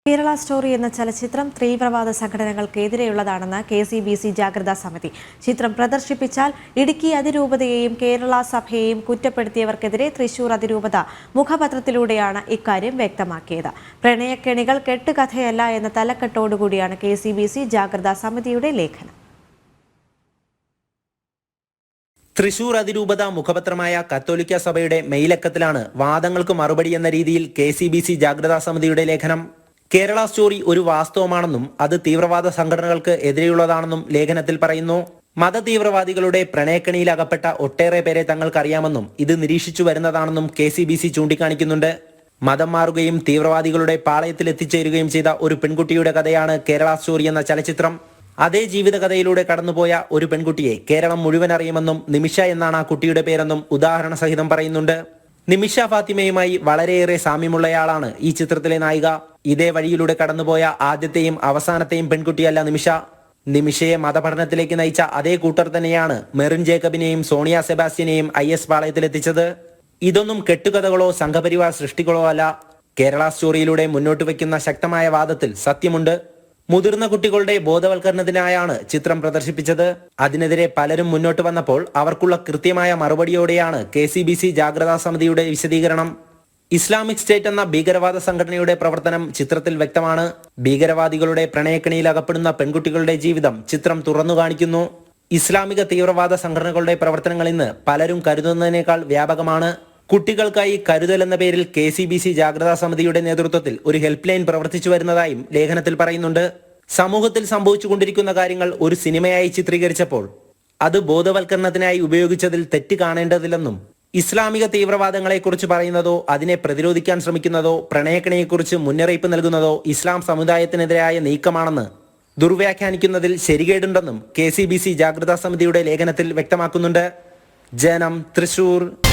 Kerala story എന്ന ചലച്ചിത്രം തീവ്രവാദ സംഘടനകൾക്കെതിരെയുള്ളതാണെന്ന് KCBC ജാഗ്രതാ സമിതി. ചിത്രം പ്രദർശിപ്പിച്ചാൽ ഇടുക്കി അതിരൂപതയെയും കേരള സഭയെയും കുറ്റപ്പെടുത്തിയവർക്കെതിരെ തൃശൂർ അതിരൂപത മുഖപത്രത്തിലൂടെയാണ് ഇക്കാര്യം വ്യക്തമാക്കിയത്. പ്രണയക്കെണികൾ കെട്ടുകഥയല്ല എന്ന തലക്കെട്ടോടുകൂടിയാണ് KCBC ജാഗ്രതാ സമിതിയുടെ ലേഖനം. തൃശൂർ അതിരൂപത മുഖപത്രമായ കത്തോലിക്ക സഭയുടെ മെയിലക്കത്തിലാണ് വാദങ്ങൾക്ക് മറുപടി എന്ന രീതിയിൽ KCBC ജാഗ്രതാ സമിതിയുടെ ലേഖനം. കേരള സ്റ്റോറി ഒരു വാസ്തവമാണെന്നും അത് തീവ്രവാദ സംഘടനകൾക്ക് എതിരെയുള്ളതാണെന്നും ലേഖനത്തിൽ പറയുന്നു. മതതീവ്രവാദികളുടെ പ്രണയക്കണിയിൽ അകപ്പെട്ട ഒട്ടേറെ പേരെ തങ്ങൾക്കറിയാമെന്നും ഇത് നിരീക്ഷിച്ചു വരുന്നതാണെന്നും KCBC ചൂണ്ടിക്കാണിക്കുന്നുണ്ട്. മതം മാറുകയും തീവ്രവാദികളുടെ പാളയത്തിൽ എത്തിച്ചേരുകയും ചെയ്ത ഒരു പെൺകുട്ടിയുടെ കഥയാണ് കേരള സ്റ്റോറി എന്ന ചലച്ചിത്രം. അതേ ജീവിതകഥയിലൂടെ കടന്നുപോയ ഒരു പെൺകുട്ടിയെ കേരളം മുഴുവൻ അറിയുമെന്നും നിമിഷ എന്നാണ് ആ കുട്ടിയുടെ പേരെന്നും ഉദാഹരണ സഹിതം പറയുന്നുണ്ട്. നിമിഷ ഫാത്തിമയുമായി വളരെയേറെ സാമ്യമുള്ളയാളാണ് ഈ ചിത്രത്തിലെ നായിക. ഇതേ വഴിയിലൂടെ കടന്നുപോയ ആദ്യത്തെയും അവസാനത്തെയും പെൺകുട്ടിയല്ല നിമിഷ. നിമിഷയെ മതപഠനത്തിലേക്ക് നയിച്ച അതേ കൂട്ടർ തന്നെയാണ് മെറിൻ ജേക്കബിനെയും സോണിയ സെബാസ്റ്റ്യനെയും IS പാളയത്തിലെത്തിച്ചത്. ഇതൊന്നും കെട്ടുകഥകളോ സംഘപരിവാർ സൃഷ്ടികളോ അല്ല. കേരള സ്റ്റോറിയിലൂടെ മുന്നോട്ട് വയ്ക്കുന്ന ശക്തമായ വാദത്തിൽ സത്യമുണ്ട്. മുതിർന്ന കുട്ടികളുടെ ബോധവൽക്കരണത്തിനായാണ് ചിത്രം പ്രദർശിപ്പിച്ചത്. അതിനെതിരെ പലരും മുന്നോട്ട് വന്നപ്പോൾ അവർക്കുള്ള കൃത്യമായ മറുപടിയോടെയാണ് KCBC ജാഗ്രതാ സമിതിയുടെ വിശദീകരണം. ഇസ്ലാമിക് സ്റ്റേറ്റ് എന്ന ഭീകരവാദ സംഘടനയുടെ പ്രവർത്തനം ചിത്രത്തിൽ വ്യക്തമാണ്. ഭീകരവാദികളുടെ പ്രണയക്കണിയിൽ അകപ്പെടുന്ന പെൺകുട്ടികളുടെ ജീവിതം ചിത്രം തുറന്നു കാണിക്കുന്നു. ഇസ്ലാമിക തീവ്രവാദ സംഘടനകളുടെ പ്രവർത്തനങ്ങൾ ഇന്ന് പലരും കരുതുന്നതിനേക്കാൾ വ്യാപകമാണ്. കുട്ടികൾക്കായി കരുതൽ എന്ന പേരിൽ KCBC ജാഗ്രതാ സമിതിയുടെ നേതൃത്വത്തിൽ ഒരു ഹെൽപ്പ് ലൈൻ പ്രവർത്തിച്ചു വരുന്നതായും ലേഖനത്തിൽ പറയുന്നുണ്ട്. സമൂഹത്തിൽ സംഭവിച്ചുകൊണ്ടിരിക്കുന്ന കാര്യങ്ങൾ ഒരു സിനിമയായി ചിത്രീകരിച്ചപ്പോൾ അത് ബോധവൽക്കരണത്തിനായി ഉപയോഗിച്ചതിൽ തെറ്റ് കാണേണ്ടതില്ലെന്നും ഇസ്ലാമിക തീവ്രവാദങ്ങളെക്കുറിച്ച് പറയുന്നതോ അതിനെ പ്രതിരോധിക്കാൻ ശ്രമിക്കുന്നതോ പ്രണയക്കണിയെക്കുറിച്ച് മുന്നറിയിപ്പ് നൽകുന്നതോ ഇസ്ലാം സമുദായത്തിനെതിരായ നീക്കമാണെന്ന് ദുർവ്യാഖ്യാനിക്കുന്നതിൽ ശരികേടുണ്ടെന്നും KCBC ജാഗ്രതാ സമിതിയുടെ ലേഖനത്തിൽ വ്യക്തമാക്കുന്നുണ്ട്. ജനം, തൃശൂർ.